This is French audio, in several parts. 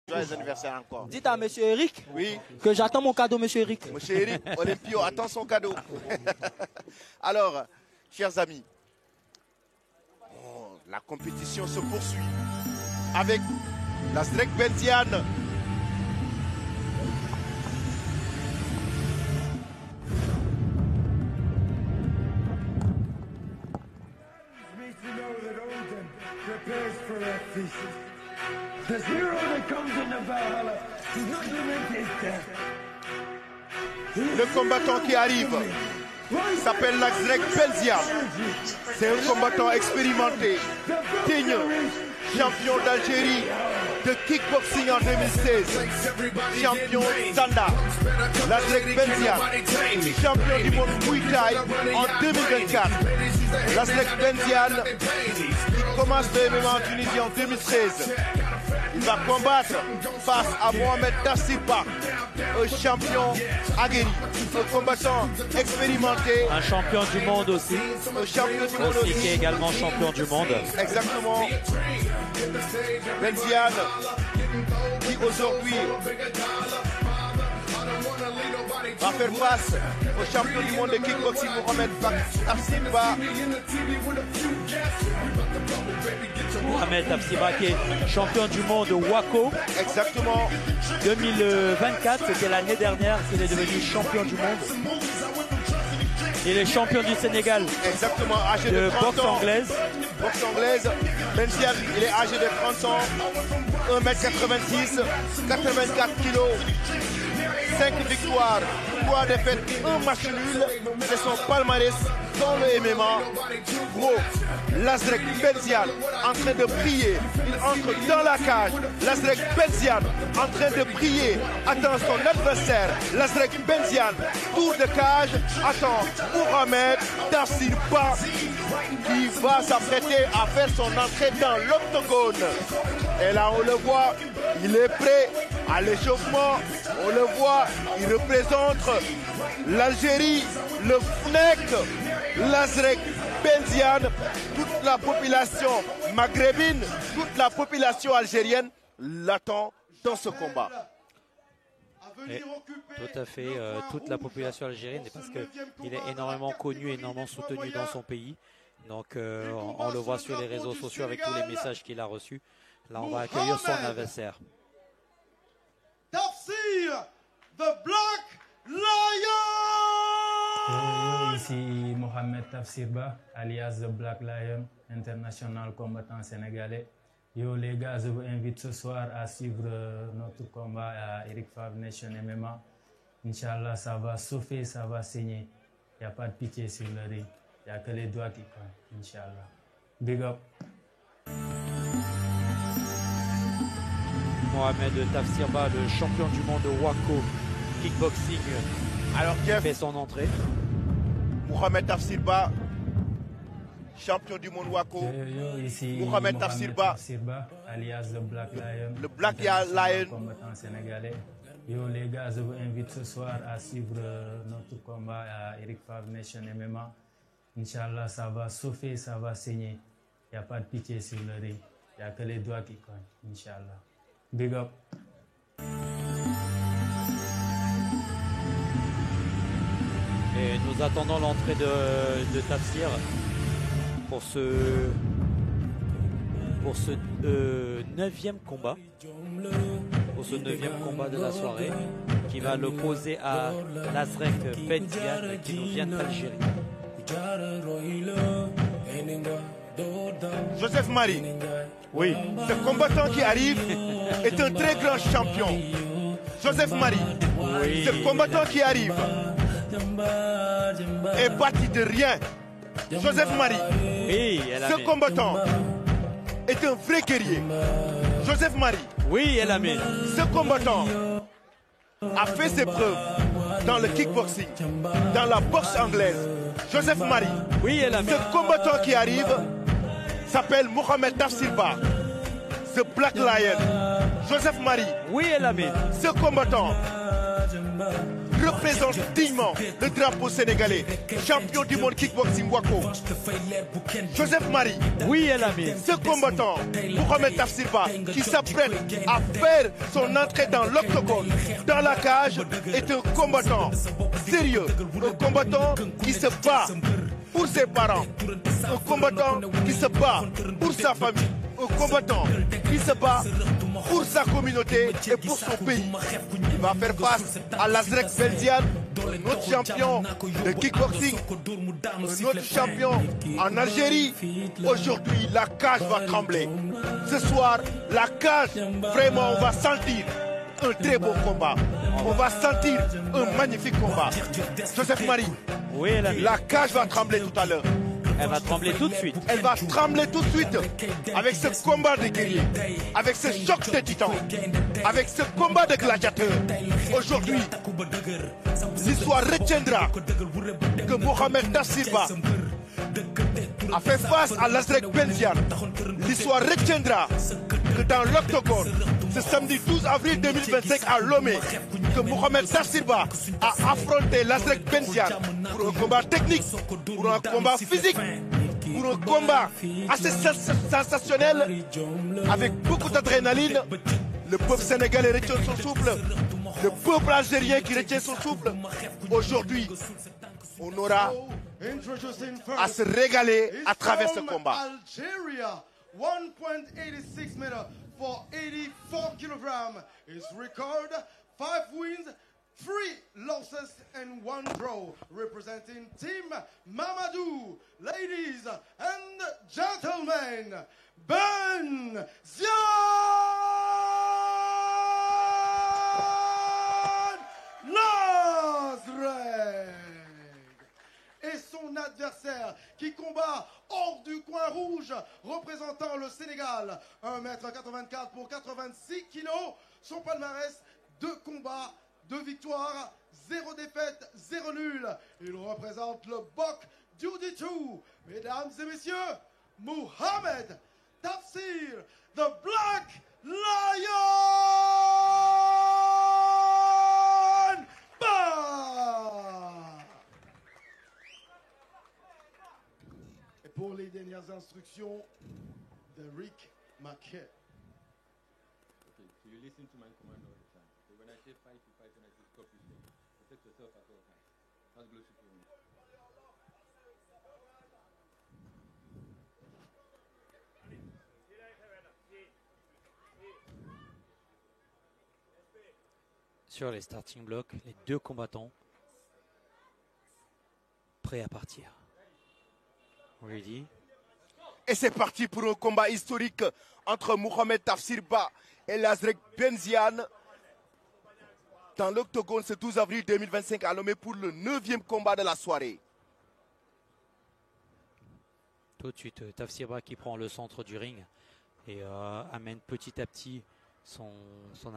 Joyeux anniversaire encore. Dites à monsieur Eric oui. Que j'attends mon cadeau, monsieur Eric. Monsieur Eric, Olympio attend son cadeau. Alors, chers amis, la compétition se poursuit avec la Zrek Benziane. Le combattant qui arrive s'appelle la Zrek Benziane. C'est un combattant expérimenté, digne, champion d'Algérie de kickboxing en 2016, champion Zanda. La Zrek Benziane, champion du monde Muay Thai en 2024. La Zrek Benziane, qui commence le MMA en Tunisie en 2013. Il va combattre face à Mohamed Tassiba, un champion aguerri, un combattant expérimenté. Un champion du monde aussi. Un champion du monde aussi. Qui est également champion du monde. Exactement. Benziane, qui aujourd'hui va faire face au champion du monde de kickboxing Mohamed Tassiba. Mohamed Tassiba qui est champion du monde WAKO. Exactement. 2024, c'était l'année dernière qu'il est devenu champion du monde. Il est champion du Sénégal. Exactement, âgé de 30 boxe ans. anglaise. Boxe anglaise. Benziane, il est âgé de 30 ans, 1m90, 84 kg, 5 victoires, 3 défaites, 1 match nul. C'est son palmarès dans le MMA. Gros, la Zrek Benziane en train de briller. Il entre dans la cage. La Zrek Benziane en train de briller. Attend son adversaire. La Zrek Benziane, tour de cage. Attend Mohamed Tassiba qui va s'apprêter à faire son entrée dans l'octogone. Et là, on le voit, il est prêt à l'échauffement. On le voit, il représente l'Algérie, le FNEC, la Zrek Benziane, toute la population maghrébine, toute la population algérienne l'attend dans ce combat. Et, tout à fait, toute la population algérienne, parce qu'il est énormément connu, énormément soutenu dans son pays. Donc on le voit sur les réseaux sociaux avec tous les messages qu'il a reçus. Là, on va accueillir son adversaire. Tafsir, the Black Lion! Ici Mohamed Tassiba, alias The Black Lion, international combattant sénégalais. Yo les gars, je vous invite ce soir à suivre notre combat à Eric Favre Nation MMA. Inch'Allah, ça va souffler, ça va saigner. Il n'y a pas de pitié sur le ring. Il n'y a que les doigts qui comptent, Inch'Allah. Big up. Mohamed Tassiba, le champion du monde de WAKO kickboxing, alors Jeff, fait son entrée. Mohamed Tassiba, champion du monde WAKO. Mohamed Tassiba, alias The Black Lion, le Black Lion, combattant sénégalais. Yo les gars, je vous invite ce soir à suivre notre combat à Eric Favre Nation MMA. Inch'Allah, ça va souffler, ça va saigner. Il n'y a pas de pitié sur le ring. Il n'y a que les doigts qui comptent, Inch'Allah. Big up. Et nous attendons l'entrée de Tafsir pour ce 9e combat. Pour ce 9e combat de la soirée, qui va l'opposer à la Zrek Benziane qui nous vient d'Algérie. Joseph Marie, oui, ce combattant qui arrive est un très grand champion. Joseph Marie, oui. Ce combattant qui arrive est bâti de rien. Joseph Marie, oui, ce combattant est un vrai guerrier. Joseph Marie, oui, ce combattant a fait ses preuves dans le kickboxing, dans la boxe anglaise. Joseph Marie, oui, ce combattant qui arrive s'appelle Mohamed Tassiba, The Black Lion. Joseph Marie, oui, ce combattant représente dignement le drapeau sénégalais, champion du monde kickboxing Wako. Joseph Marie, oui, El Amin. Ce combattant, Mohamed Tafsirba, qui s'apprête à faire son entrée dans l'octogone, dans la cage, est un combattant sérieux, un combattant qui se bat pour ses parents, un combattant qui se bat pour sa famille, un combattant qui se bat pour sa communauté et pour son pays. Il va faire face à Lazrek Benziane, un autre champion de kickboxing, un autre champion en Algérie. Aujourd'hui, la cage va trembler. Ce soir, la cage, vraiment, on va sentir un très beau combat. On va sentir un magnifique combat. Joseph Marie, oui, la cage va trembler tout à l'heure. Elle va trembler tout de suite. Elle va trembler tout de suite avec ce combat de guerriers, avec ce choc de titans, avec ce combat de gladiateurs. Aujourd'hui, l'histoire retiendra que Mohamed Tafsirba a fait face à Lazrek Benziane. L'histoire retiendra que dans l'octogone, ce samedi 12 avril 2025 à Lomé, que Mohamed Tafsirba a affronté Lazrek Benziane pour un combat technique, pour un combat physique, pour un combat assez sensationnel, avec beaucoup d'adrénaline. Le peuple sénégalais retient son souffle, le peuple algérien qui retient son souffle. Aujourd'hui, on aura à se régaler à travers ce combat. Algeria, 1.86 meters for 84 kilograms. His record, 5 wins, 3 losses and 1 draw. Representing Team Mamadou. Ladies and gentlemen, Ben Zian Lazrek. Et son adversaire qui combat hors du coin rouge, représentant le Sénégal, 1m84 pour 86 kg. Son palmarès, 2 combats, 2 victoires, 0 défaite, 0 nul. Il représente le BOC Duty 2. Mesdames et messieurs, Mohamed Tafsir, the Black Lion. Et pour les dernières instructions de Rick McKay. Okay, so you listen to my command all the time. So when I say fight, you fight. When I say stop, you stop. Protect yourself at all times. That's close to you. Sur les starting blocks, les 2 combattants prêts à partir. Ready. Et c'est parti pour un combat historique entre Mohamed Tafsirba et Lazrek Benziane dans l'octogone ce 12 avril 2025 à Lomé pour le 9e combat de la soirée. Tout de suite, Tafsirba qui prend le centre du ring et amène petit à petit son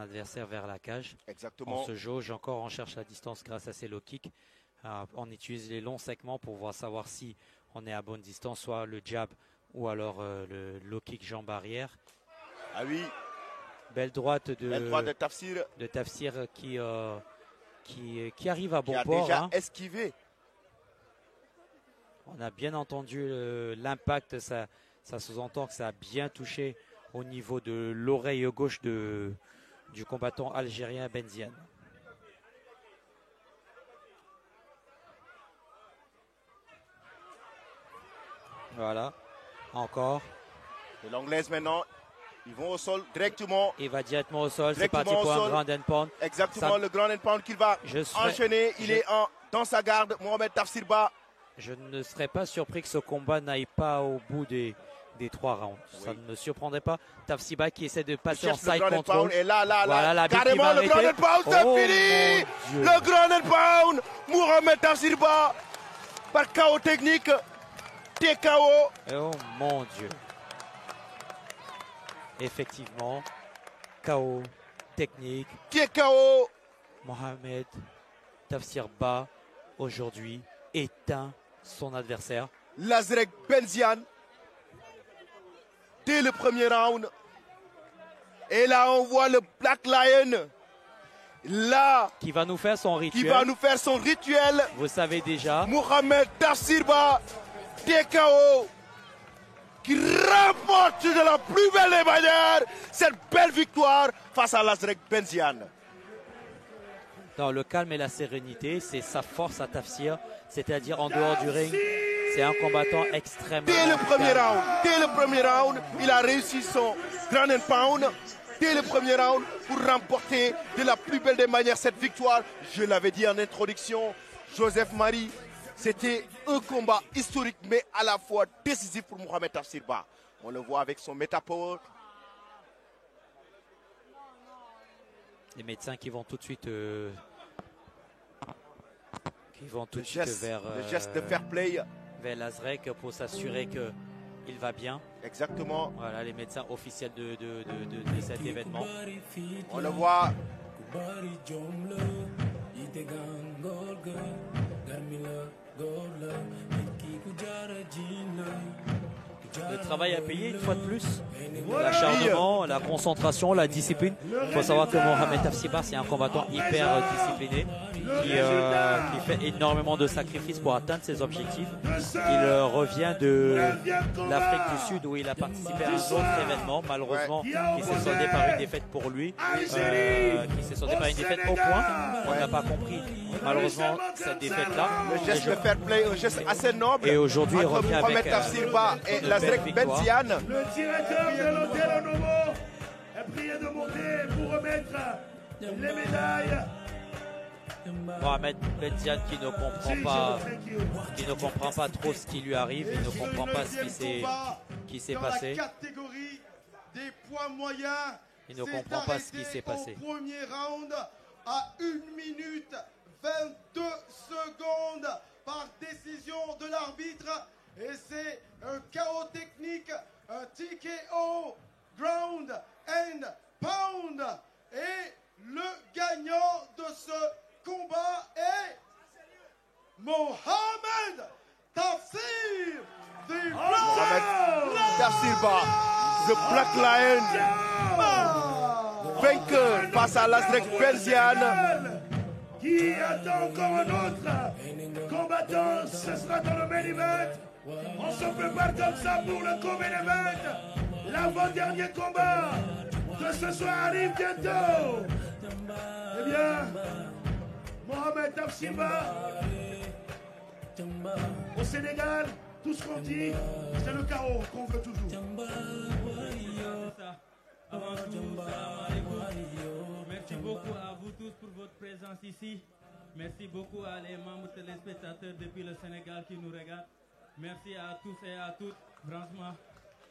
adversaire vers la cage. Exactement. On se jauge encore, on cherche la distance grâce à ses low kicks. On utilise les longs segments pour savoir si on est à bonne distance, soit le jab ou alors le low kick jambe arrière. Ah oui. Belle droite de Tafsir. De Tafsir qui arrive à bon port. Qui a déjà esquivé. On a bien entendu l'impact, ça sous-entend que ça a bien touché au niveau de l'oreille gauche du combattant algérien Benziane. Voilà, encore. Et l'anglaise maintenant, ils vont au sol directement. Il va directement au sol, c'est parti pour un grand and pound. Exactement, le grand and pound qu'il va enchaîner. Il est dans sa garde, Mohamed Tafsirba. Je ne serais pas surpris que ce combat n'aille pas au bout des 3 rounds. Oui. Ça ne me surprendrait pas. Tafsirba qui essaie de passer en side control. Et là, voilà, carrément le grand and pound, c'est fini. Le grand and pound, Mohamed Tafsirba par KO technique. TKO. Oh mon Dieu. Effectivement, KO technique. TKO. Mohamed Tafsirba aujourd'hui éteint son adversaire. Lazrek Benziane dès le premier round. Et là on voit le Black Lion Là, qui va nous faire son rituel. Qui va nous faire son rituel. Vous savez déjà. Mohamed Tafsirba, TKO, qui remporte de la plus belle des manières cette belle victoire face à Lasrek Benzian. Dans le calme et la sérénité, c'est sa force à Tafsir, c'est-à-dire en dehors du ring. C'est un combattant extrêmement dès le premier round, il a réussi son ground and pound. Dès le premier round, pour remporter de la plus belle des manières cette victoire. Je l'avais dit en introduction, Joseph Marie, c'était un combat historique, mais à la fois décisif pour Mohamed Tafsirba. On le voit avec son Metapower. Les médecins qui vont tout de suite, vers le geste de fair play vers Lasrek pour s'assurer qu'il va bien. Exactement. Voilà les médecins officiels de cet événement. On le voit. Le travail à payer une fois de plus. L'acharnement, la concentration, la discipline. Il faut savoir que Mohamed Tafsirba, c'est un combattant hyper discipliné qui fait énormément de sacrifices pour atteindre ses objectifs. Il revient de l'Afrique du Sud où il a participé à un autre événement, malheureusement, qui s'est soldé par une défaite pour lui. Qui s'est soldé par une défaite au point. On n'a pas compris, malheureusement, cette défaite-là. Le geste de fair play, un geste assez noble. Et aujourd'hui, il revient avec Mohamed Tafsirba et Lasrek Benzian. Le directeur de l'hôtel Onomo est prié de monter pour remettre les médailles. Mohamed Benzian qui ne comprend pas trop ce qui lui arrive, il ne comprend pas ce qui s'est passé. Dans la catégorie des poids moyens, il ne comprend pas ce qui s'est passé. Au premier round à 1 minute 22 secondes par décision de l'arbitre. Et c'est un KO technique, un TKO, ground and pound. Et le gagnant de ce combat est Mohamed Tafsir. Mohamed Tafsirba, the Black Lion, vainqueur face à Lasrek Benzian. Qui attend encore un autre combattant? Ce sera dans le main event. On se prépare comme ça pour le co-main event. L'avant-dernier combat de ce soir arrive bientôt. Eh bien, Mohamed Tafsirba, au Sénégal, tout ce qu'on dit, c'est le chaos qu'on veut toujours. Avant tout, merci beaucoup à vous tous pour votre présence ici. Merci beaucoup à les membres téléspectateurs depuis le Sénégal qui nous regardent. Merci à tous et à toutes, franchement.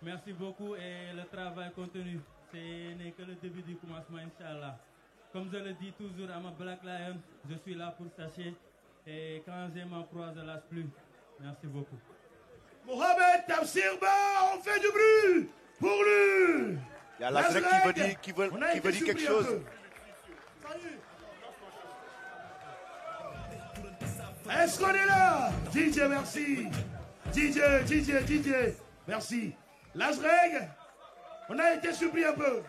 Merci beaucoup et le travail continue. Ce n'est que le début du commencement, Inch'Allah. Comme je le dis toujours à ma Black Lion, je suis là pour sachez. Et quand j'ai ma proie, je ne lâche plus. Merci beaucoup. Mohamed Tafsirba, on fait du bruit pour lui. Il y a Lasrek qui veut dire quelque chose. Est-ce qu'on est là? DJ, merci. DJ, merci. Lasrek, on a été surpris un peu.